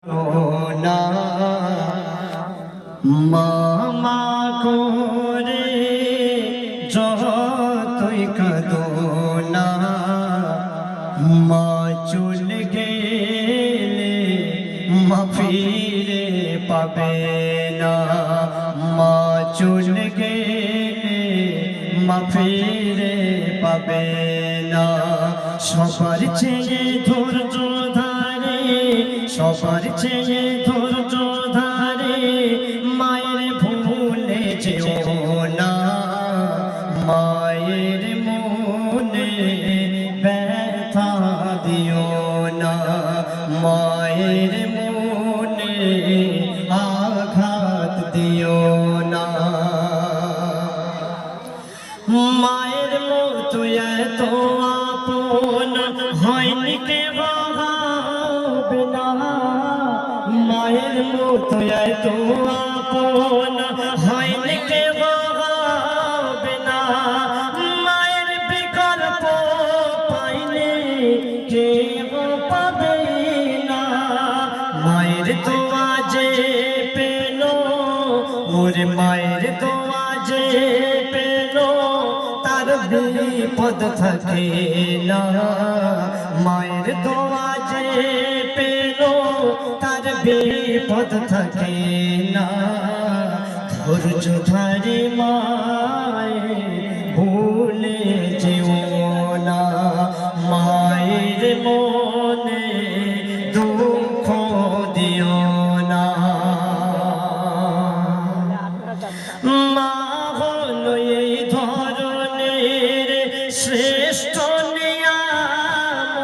না মামা করে যতই কাঁদো না মা চলে গেলে মা ফিরে পাবে না মা চলে গেলে মা ফিরে পাবে না সবার চেয়ে ধৈর্য ধারে সবার চেয়ে ধৈর্য ধারে মায়ের ভুলে যেও না মায়ের মনে ব্যথা দিও না মায়ের মনে আঘাত দিও না মায়ের মতো এত আপন হয়নি কে ভাবে না মায়ের মতো এত আপন হয়নি কে ভাবে না মায়ের বিকল্প পাইলে কে পাবে না মায়ের তো আজে পেল ওরে মায়ের তো আজে পেল তার বিপদ থাকে না মায়ের দোয়া যে পেল তার বিপদ থাকে না ধৈর্য ধরে মায়ে ভুলে যেও না মায়ের মনে দুঃখ দিও না মা হলো এই ধরনের শ্রেষ্ঠ নিয়ামত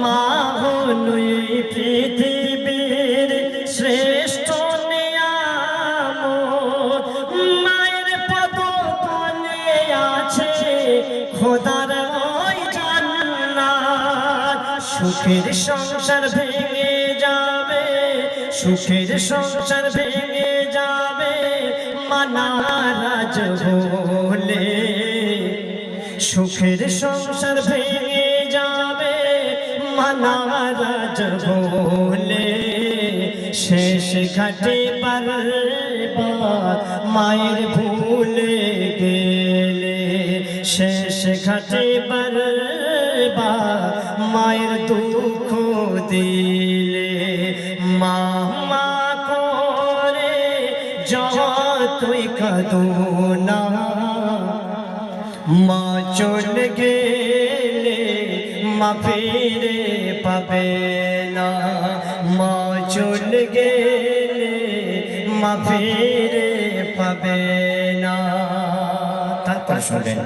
মা হলো এই পৃথিবীর শ্রেষ্ঠ নিয়ামত মায়ের পদতলে আছে খোদার ওই জান্নাত সুখের সংসার ভেঙে যাবে সুখের সংসার ভেঙে যাবে নারাজ হলে সুখের সংসার ভেঙে যাবে নারাজ হলে শেষ ঘাটে বারবার মায়ের ভুলে গেলে শেষ ঘাটে বারবার মায়ের দুঃখ দিলে মা করে যতই কাঁদো না মা চলে গেলে মা ফিরে পাবে না মা চলে গেলে মা ফিরে পাবে না তারপর শুনবেন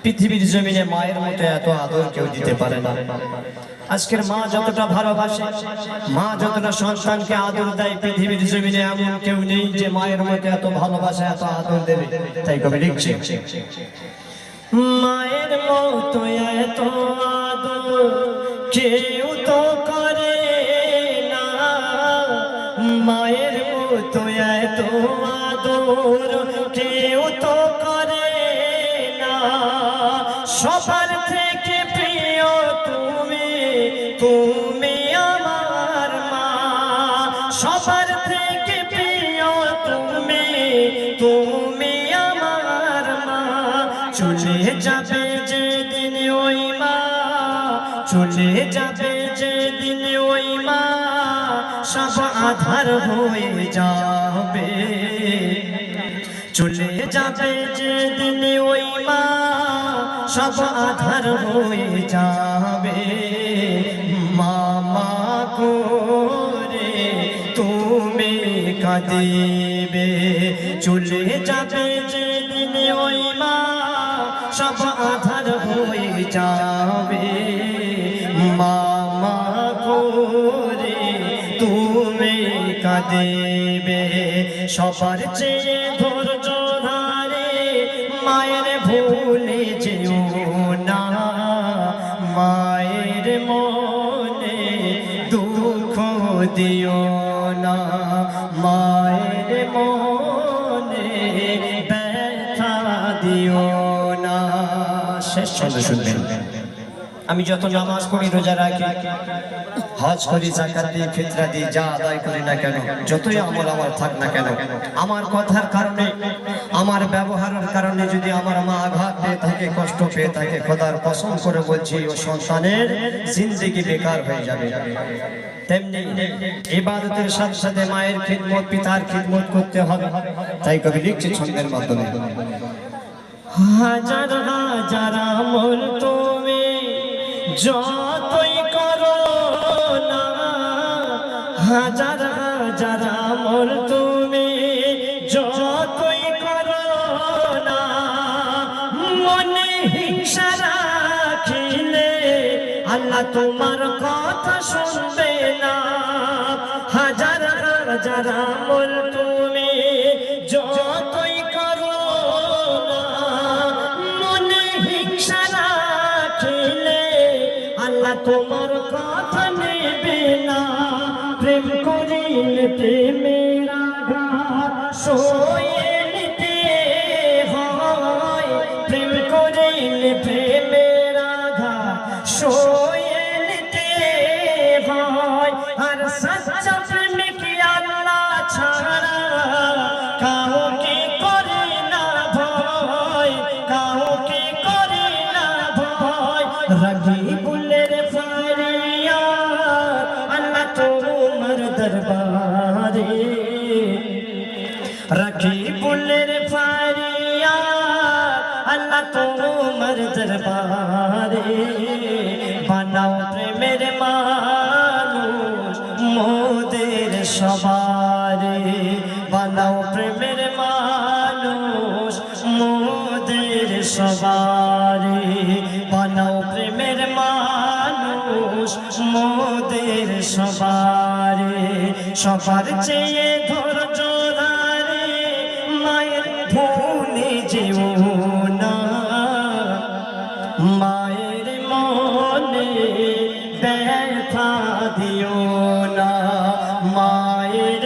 পৃথিবীর জমিনে মায়ের মতো এত আদর কেউ দিতে পারে না আজকের মা যতটা ভালোবাসে মা যতটা সন্তানকে আদর দেয় পৃথিবীর জমিনে এমন কেউ নেই যে মায়ের মতো এত ভালোবাসা এত আদর দেবে তাই কবি লিখছে মায়ের মতো এত আদর কেউ তো করে না মায়ের মতো এত আদর কেউ তো করে না সবার থেকে প্রিয় তুমি তুমি আমার মা সবার থেকে প্রিয় তুমি তুমি আমার মা চলে যাবে যেদিন ওই মা চলে যাবে যেদিন ওই মা সব আধার হয়ে যাবে চলে যাবে যেদিন ওই মা সব আধার হয়ে যাবে মামা করে তুমি কাঁদিবে চলে যাবে যেদিন ওই মা সব আধার হয়ে যাবে মামা করে তুমি কাঁদিবে সবার চেয়ে ধৈর্য ধারে মায়ের ভুলে যেও না মায়ের মনে দুঃখ দিও না মায়ের মনে ব্যথা দিও না শেষ শুনবেন আমি যত নামাজ পড়ি, রোজা রাখি, হজ করি, যাকাত দিই, ফিতরা দিই, যা আদায় করি না কেন, যতই আমল আমার থাক না কেন, আমার কথার কারণে, আমার ব্যবহারের কারণে যদি আমার মা আঘাত পেয়ে থাকে, কষ্ট পেয়ে থাকে, খোদার কসম করে বলছি ও সন্তানের জিন্দেগি বেকার হয়ে যাবে। তেমনি ইবাদতের সাথে সাথে মায়ের খিদমত, পিতার খিদমত করতে হবে। তাই কবি লিখছে ছন্দের মাধ্যমে, হাজার হাজার আমল তুমি যতই করো না, হাজার হাজার আমল তুমি যতই করো না, মনে হিংসা রাখিলে আল্লাহ তোমার কথা শুনবে না। হাজার হাজার আমল তুমি যতই করো না, মনে হিংসা রাখিলে আল্লাহ তোমার কথা নেবে না। প্রেম করিলে প্রেমের আঘাত সয়ে নিতে হয়, প্রেম করিলে প্রেমের আঘাত সয়ে নিতে হয়। আর সচ্চা প্রেমিক আল্লাহ ছাড়া কাউকে করে না ভয়, কাউকে করে না ভয়। রবিউলের ফারিয়াদ আল্লাহ তোমার দরবারে, রবিউলের ফারিয়াদ আল্লাহ তোমার দরবারে। বানাও প্রেমের মানুষ মোদের সবারে, বানাও প্রেমের মানুষ মোদের সবারে, বানাও প্রেমের মানুষ মোদের সবারে। সবার চেয়ে ধৈর্য ধরে মায়ের ভুলে যেও না, মায়ের মনে ব্যথা দিও না, মায়ের